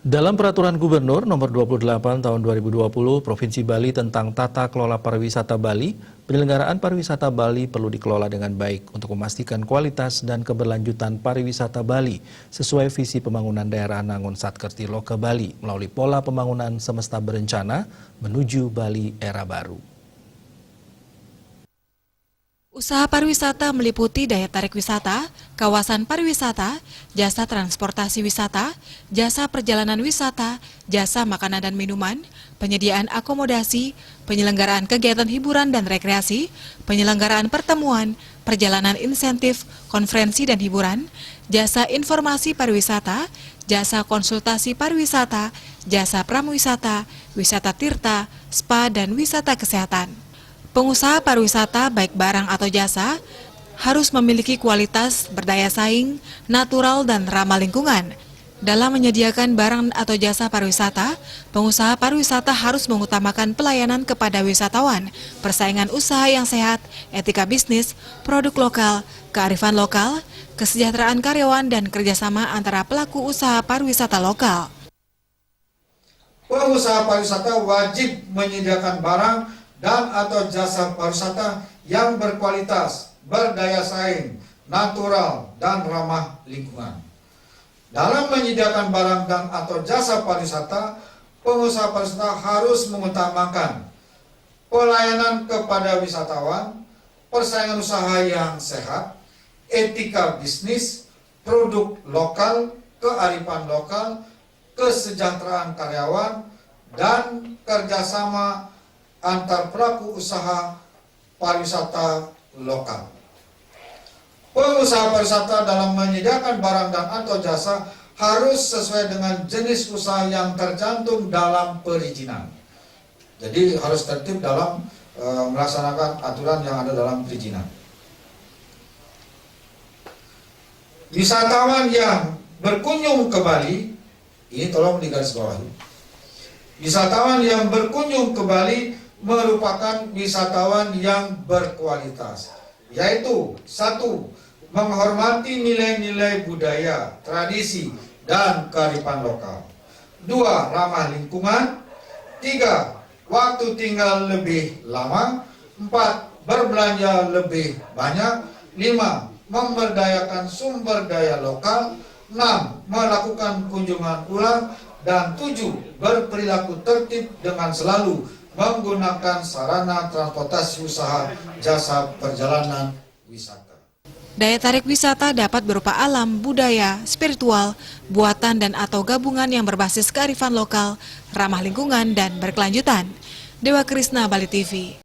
Dalam Peraturan Gubernur Nomor 28 Tahun 2020 Provinsi Bali tentang Tata Kelola Pariwisata Bali, penyelenggaraan pariwisata Bali perlu dikelola dengan baik untuk memastikan kualitas dan keberlanjutan pariwisata Bali sesuai visi pembangunan daerah Nangun Satkerti Loka Bali melalui pola pembangunan semesta berencana menuju Bali era baru. Usaha pariwisata meliputi daya tarik wisata, kawasan pariwisata, jasa transportasi wisata, jasa perjalanan wisata, jasa makanan dan minuman, penyediaan akomodasi, penyelenggaraan kegiatan hiburan dan rekreasi, penyelenggaraan pertemuan, perjalanan insentif, konferensi dan hiburan, jasa informasi pariwisata, jasa konsultasi pariwisata, jasa pramuwisata, wisata tirta, spa dan wisata kesehatan. Pengusaha pariwisata baik barang atau jasa harus memiliki kualitas, berdaya saing, natural dan ramah lingkungan. Dalam menyediakan barang atau jasa pariwisata, pengusaha pariwisata harus mengutamakan pelayanan kepada wisatawan, persaingan usaha yang sehat, etika bisnis, produk lokal, kearifan lokal, kesejahteraan karyawan dan kerjasama antara pelaku usaha pariwisata lokal. Pengusaha pariwisata wajib menyediakan barang dan atau jasa pariwisata yang berkualitas, berdaya saing, natural, dan ramah lingkungan. Dalam menyediakan barang dan atau jasa pariwisata, pengusaha pariwisata harus mengutamakan pelayanan kepada wisatawan, persaingan usaha yang sehat, etika bisnis, produk lokal, kearifan lokal, kesejahteraan karyawan, dan kerjasama antar pelaku usaha pariwisata lokal. Pengusaha pariwisata dalam menyediakan barang dan atau jasa harus sesuai dengan jenis usaha yang tercantum dalam perizinan. Jadi harus tertib dalam melaksanakan aturan yang ada dalam perizinan. Wisatawan yang berkunjung ke Bali, ini tolong digarisbawahi. Wisatawan yang berkunjung ke Bali merupakan wisatawan yang berkualitas, yaitu 1. Menghormati nilai-nilai budaya, tradisi, dan kearifan lokal. 2. Ramah lingkungan. 3. Waktu tinggal lebih lama. 4. Berbelanja lebih banyak. 5. Memberdayakan sumber daya lokal. 6. Melakukan kunjungan ulang. Dan 7. Berperilaku tertib dengan selalu menggunakan sarana transportasi usaha jasa perjalanan wisata. Daya tarik wisata dapat berupa alam, budaya, spiritual, buatan dan atau gabungan yang berbasis kearifan lokal, ramah lingkungan dan berkelanjutan. Dewa Krisna, Bali TV.